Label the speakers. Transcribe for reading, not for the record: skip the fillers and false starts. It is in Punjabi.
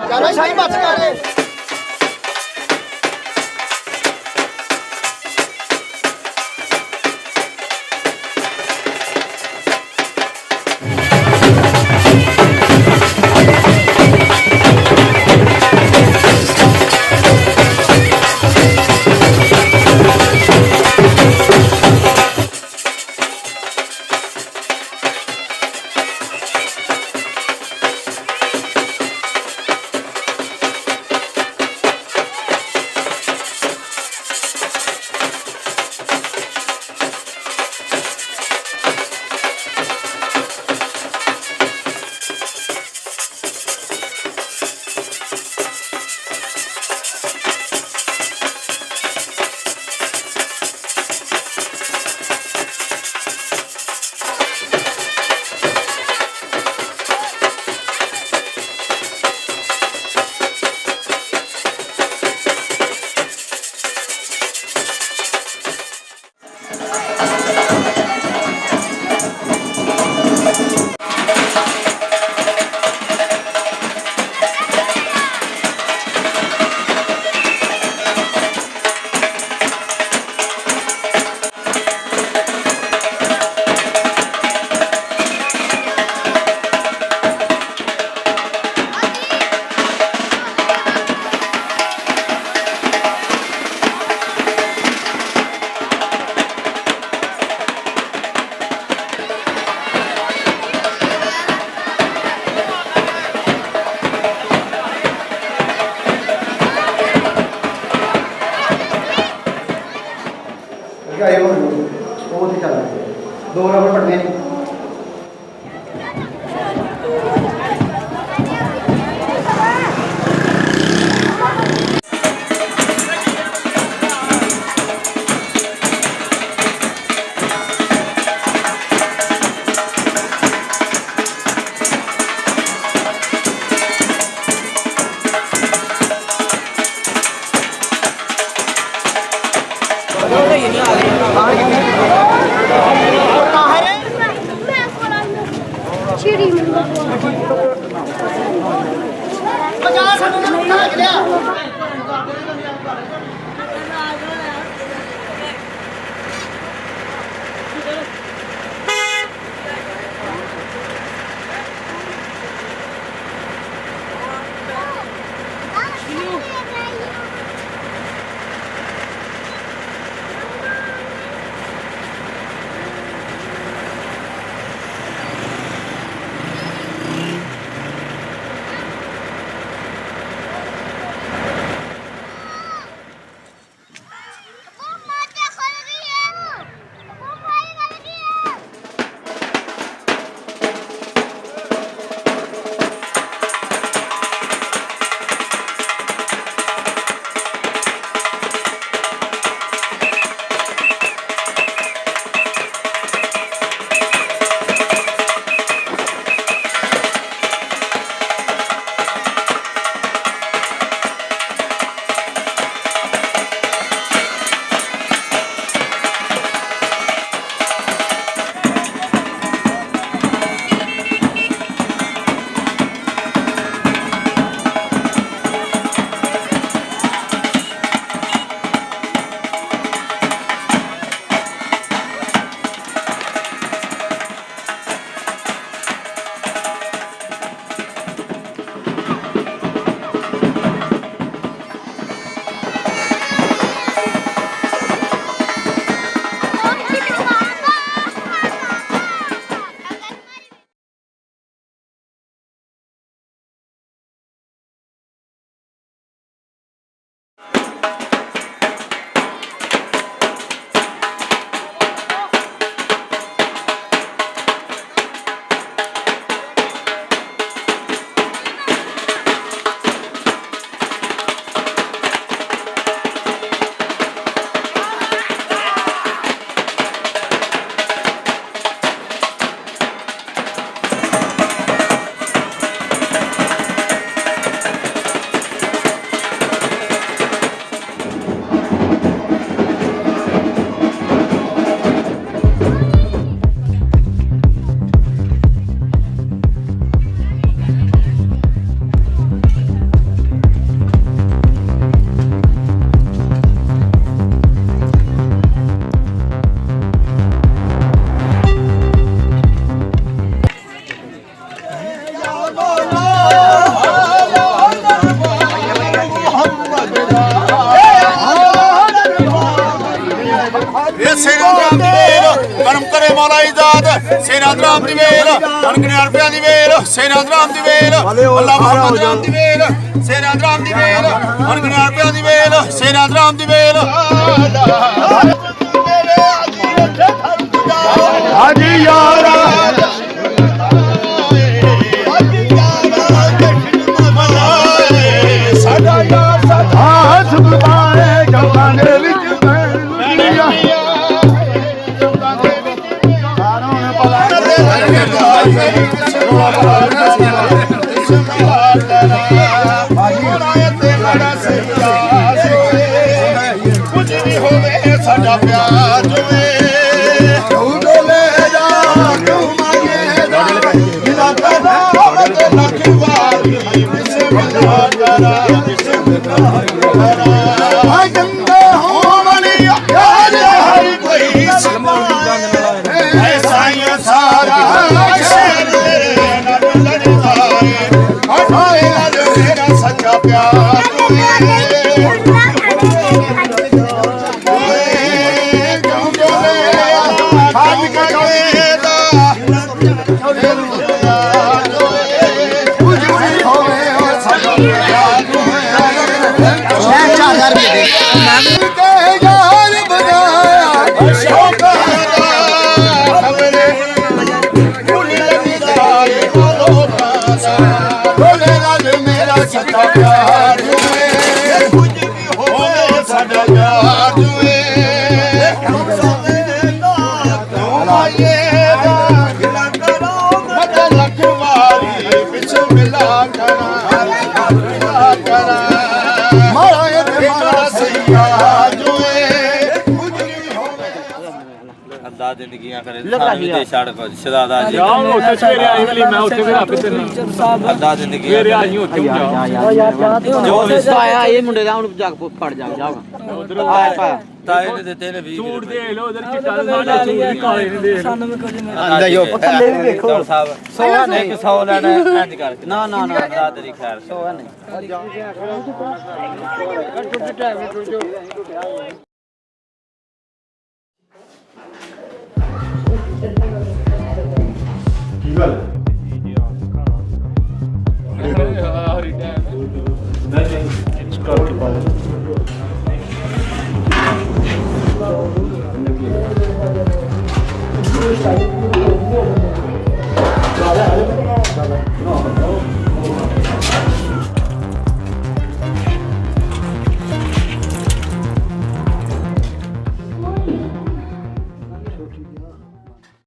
Speaker 1: ਚਲੋ ਸ਼ਾਹੀ ਬਚ ਕਰੇ ਉਹ ਤੇ ਚੱਲ ਦੋ ਰਬੜ ਪੜਨੇ
Speaker 2: ਬਰਾਤ ਸੇਨਾ ਦਰਾਮ ਦੀ ਵੇਲ ਅਣਗਿਣਿਆ ਰੁਪਿਆਂ ਦੀ ਵੇਲ ਸੇਨਾ ਦਰਾਮ ਦੀ ਵੇਲ ਅੱਲਾ ਮੁਹੰਮਦ ਰਾਮ ਦੀ ਵੇਲ ਸੇਨਾ ਦਰਾਮ ਦੀ ਵੇਲ ਅਣਗਿਣਿਆ ਰੁਪਿਆਂ ਦੀ ਵੇਲ ਸੇਨਾ ਦਰਾਮ ਦੀ ਵੇਲ
Speaker 3: ਹਾਜੀ ਯਾਰਾ
Speaker 2: ਸਾਡਾ ਯਾਰ
Speaker 3: ਆ ਸੁਭਾਏ ਜੋਗਾਂ ਦੇ ਵਿੱਚ ਬੈਠੀਆਂ ਸਾਰੋਂ ਨੇ ਪਲਾ
Speaker 2: ਕੁਝ ਵੀ ਹੋਵੇ ਸਾਡਾ ਪਿਆਰ ਜੋਵੇ
Speaker 3: ਤੂੰ ਲੈ ਜਾ ਤੂੰ ਮਾਏ ਦਾ ਮਿਲਾ ਕਰਾ
Speaker 2: ਲੱਖ ਵਾਰੀ ਬਿਸਮਿਲ੍ਲਾਹ ਕਰਾ ਬਿਸਮਿਲ੍ਲਾਹ ਕਰਾ
Speaker 3: ਆ ਗੰਗਾ ਹੋਵਣੀ ਯਾਰ ਹਰ ਕੋਈ
Speaker 2: ਐ ਸਾਈਂ ਸਾਰਾ ਸ਼ਹਿਰ ਤੇਰੇ ਨਾਲ ਲੜਦਾ ਏ ਹਟਾਏ ਅੱਜ ਮੇਰਾ ਸੱਚਾ ਪਿਆਰ ਸੱਚਾ ਪਿਆਰ ਜੁਏ ਕੁਝ ਵੀ ਹੋਵੇ ਸਾਡਾ ਪਿਆਰ ਜੁਏ ਤੂੰ ਮਾਏ ਦਾ ਗਿਲਾ ਕਰੋ ਮੈਂ ਲੱਖ ਵਾਰੀ ਬਿਸਮਿਲ੍ਲਾਹ ਕਰਾਂ ਬਿਸਮਿਲ੍ਲਾਹ ਕਰਾਂ
Speaker 3: ਮਾਰਾ ਤੇ ਮਾਰਾ
Speaker 2: ਸਈਆ ਜੁਏ ਕੁਝ ਵੀ ਹੋਵੇ
Speaker 4: ਅੱਧਾ ਜ਼ਿੰਦਗੀਆਂ ਕਰੇ ਸਾਨੂੰ ਦੇ ਛੱਡ ਕੋ ਸ਼ਦਾਦਾ ਜੀ
Speaker 5: ਉੱਥੇ ਸਵੇਰੇ ਆਈ ਵਾਲੀ ਮੈਂ ਉੱਥੇ ਫਿਰ ਆਪੇ ਤੇ
Speaker 4: ਅੱਧਾ ਜ਼ਿੰਦਗੀ
Speaker 5: ਸਵੇਰੇ ਆਈ ਉੱਥੇ ਜਾ
Speaker 4: ਜੋ
Speaker 6: ਆਇਆ ਇਹ ਮੁੰਡੇ ਦਾ ਹੁਣ ਜਾ ਫੜ ਜਾਗਾ ਆਇਆ ਪਾ
Speaker 4: ਤਾਏ ਨੇ ਦਿੱਤੇ ਨੇ 20
Speaker 5: ਸੂਟ ਦੇਖ ਲਓ ਉਧਰ ਚਿੱਟਾ ਸਾਡੇ ਸੂਟ ਵੀ ਕਾਲੇ ਨੇ ਦੇਖ ਲਓ
Speaker 4: ਆਂਦਾ ਜੋ ਥੱਲੇ ਵੀ ਵੇਖੋ ਸਾਹਿਬ 100 ਨਹੀਂ 100 ਲੈਣਾ ਇੰਜ ਕਰਕੇ
Speaker 6: ਨਾ ਨਾ ਨਾ
Speaker 4: ਅੱਧਾ ਤੇਰੀ ਖੈਰ 100
Speaker 6: ਨਹੀਂ